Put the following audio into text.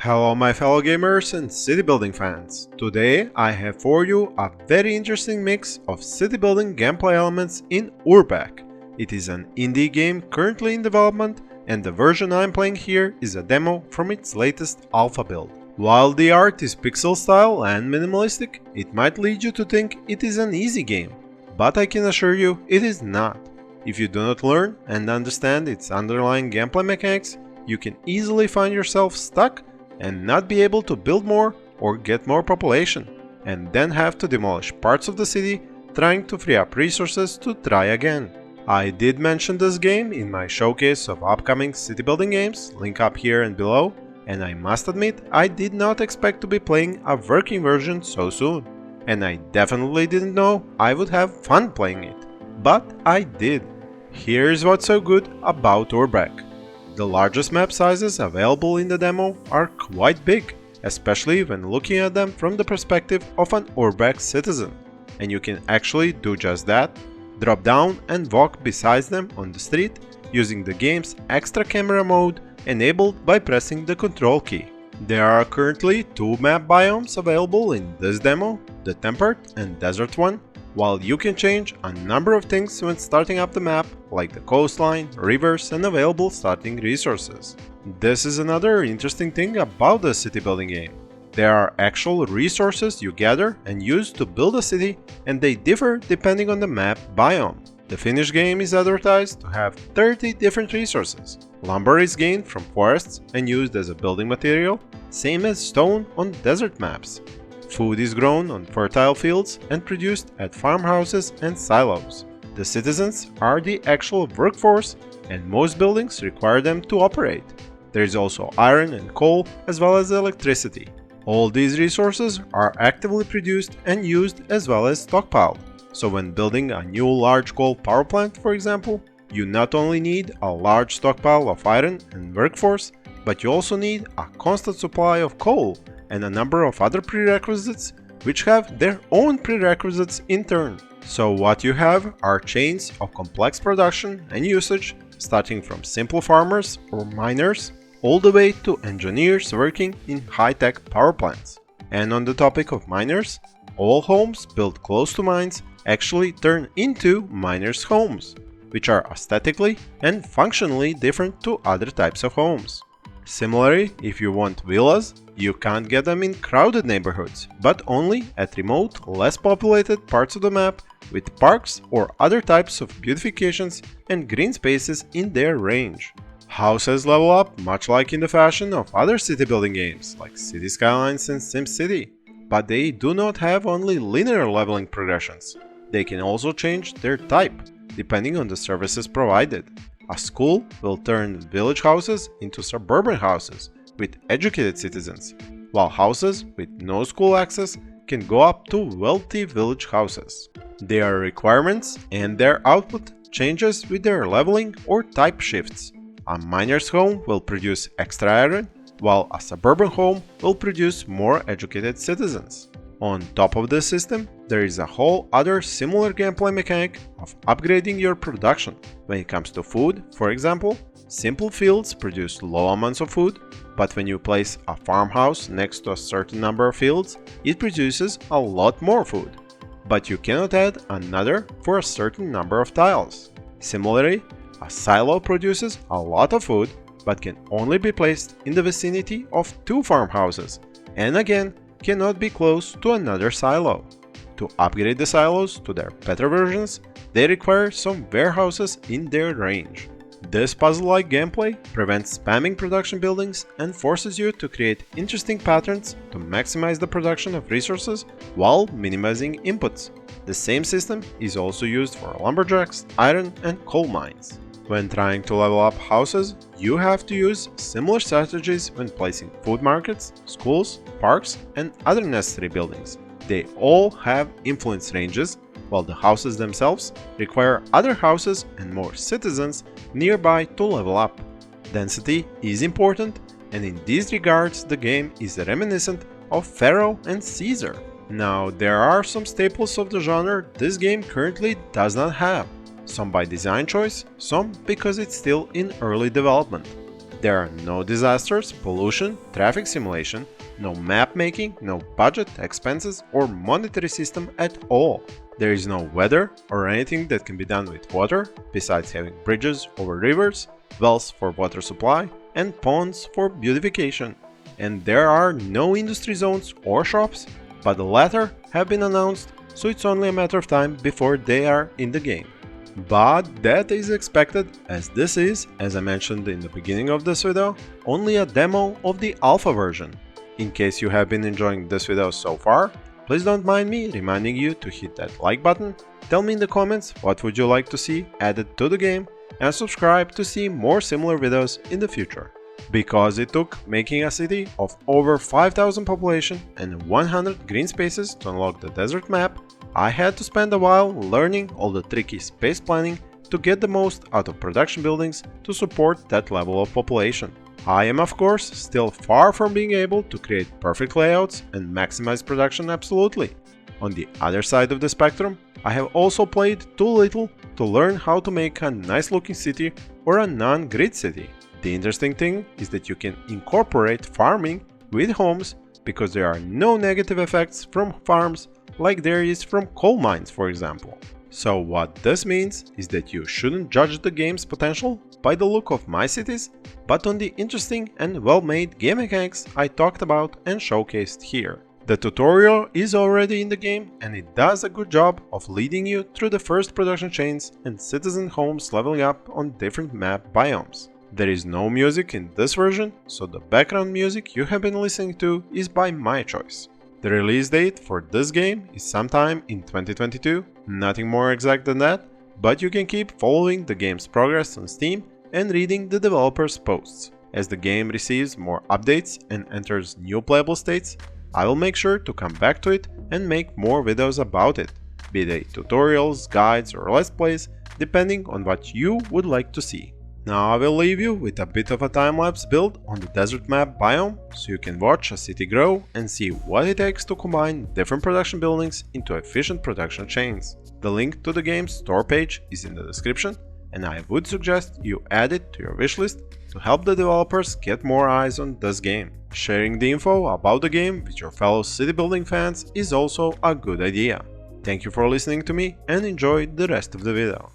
Hello my fellow gamers and city building fans. Today I have for you a very interesting mix of city building gameplay elements in Urbek. It is an indie game currently in development and the version I'm playing here is a demo from its latest alpha build. While the art is pixel style and minimalistic, it might lead you to think it is an easy game, but I can assure you it is not. If you do not learn and understand its underlying gameplay mechanics, you can easily find yourself stuck and not be able to build more or get more population, and then have to demolish parts of the city trying to free up resources to try again. I did mention this game in my showcase of upcoming city building games, link up here and below, and I must admit I did not expect to be playing a working version so soon, and I definitely didn't know I would have fun playing it, but I did. Here's what's so good about Urbek. The largest map sizes available in the demo are quite big, especially when looking at them from the perspective of an Urbek citizen, and you can actually do just that, drop down and walk beside them on the street using the game's extra camera mode enabled by pressing the control key. There are currently two map biomes available in this demo, the temperate and desert one, while you can change a number of things when starting up the map, like the coastline, rivers and available starting resources. This is another interesting thing about the city building game. There are actual resources you gather and use to build a city, and they differ depending on the map biome. The finished game is advertised to have 30 different resources. Lumber is gained from forests and used as a building material, same as stone on desert maps. Food is grown on fertile fields and produced at farmhouses and silos. The citizens are the actual workforce and most buildings require them to operate. There is also iron and coal as well as electricity. All these resources are actively produced and used as well as stockpiled. So when building a new large coal power plant, for example, you not only need a large stockpile of iron and workforce, but you also need a constant supply of coal and a number of other prerequisites which have their own prerequisites in turn. So what you have are chains of complex production and usage, starting from simple farmers or miners all the way to engineers working in high-tech power plants. And on the topic of miners, all homes built close to mines actually turn into miners' homes, which are aesthetically and functionally different to other types of homes. Similarly, if you want villas, you can't get them in crowded neighborhoods, but only at remote, less populated parts of the map with parks or other types of beautifications and green spaces in their range. Houses level up much like in the fashion of other city building games like City Skylines and SimCity, but they do not have only linear leveling progressions. They can also change their type, depending on the services provided. A school will turn village houses into suburban houses with educated citizens, while houses with no school access can go up to wealthy village houses. Their requirements and their output changes with their leveling or type shifts. A miner's home will produce extra iron, while a suburban home will produce more educated citizens. On top of this system, there is a whole other similar gameplay mechanic of upgrading your production. When it comes to food, for example, simple fields produce low amounts of food, but when you place a farmhouse next to a certain number of fields, it produces a lot more food. But you cannot add another for a certain number of tiles. Similarly, a silo produces a lot of food, but can only be placed in the vicinity of two farmhouses, and again, cannot be close to another silo. To upgrade the silos to their better versions, they require some warehouses in their range. This puzzle-like gameplay prevents spamming production buildings and forces you to create interesting patterns to maximize the production of resources while minimizing inputs. The same system is also used for lumberjacks, iron and coal mines. When trying to level up houses, you have to use similar strategies when placing food markets, schools, parks, and other necessary buildings. They all have influence ranges, while the houses themselves require other houses and more citizens nearby to level up. Density is important, and in these regards the game is reminiscent of Pharaoh and Caesar. Now, there are some staples of the genre this game currently does not have. Some by design choice, some because it's still in early development. There are no disasters, pollution, traffic simulation, no map making, no budget, expenses, or monetary system at all. There is no weather or anything that can be done with water, besides having bridges over rivers, wells for water supply, and ponds for beautification. And there are no industry zones or shops, but the latter have been announced, so it's only a matter of time before they are in the game. But that is expected, as this is, as I mentioned in the beginning of this video, only a demo of the alpha version. In case you have been enjoying this video so far, please don't mind me reminding you to hit that like button, tell me in the comments what would you like to see added to the game, and subscribe to see more similar videos in the future. Because it took making a city of over 5,000 population and 100 green spaces to unlock the desert map, I had to spend a while learning all the tricky space planning to get the most out of production buildings to support that level of population. I am of course still far from being able to create perfect layouts and maximize production absolutely. On the other side of the spectrum, I have also played too little to learn how to make a nice looking city or a non-grid city. The interesting thing is that you can incorporate farming with homes because there are no negative effects from farms like there is from coal mines, for example. So what this means is that you shouldn't judge the game's potential by the look of my cities, but on the interesting and well-made game mechanics I talked about and showcased here. The tutorial is already in the game and it does a good job of leading you through the first production chains and citizen homes leveling up on different map biomes. There is no music in this version, so the background music you have been listening to is by my choice. The release date for this game is sometime in 2022, nothing more exact than that, but you can keep following the game's progress on Steam and reading the developers' posts. As the game receives more updates and enters new playable states, I will make sure to come back to it and make more videos about it, be they tutorials, guides or let's plays, depending on what you would like to see. Now I will leave you with a bit of a time-lapse build on the desert map biome, so you can watch a city grow and see what it takes to combine different production buildings into efficient production chains. The link to the game's store page is in the description, and I would suggest you add it to your wishlist to help the developers get more eyes on this game. Sharing the info about the game with your fellow city building fans is also a good idea. Thank you for listening to me and enjoy the rest of the video.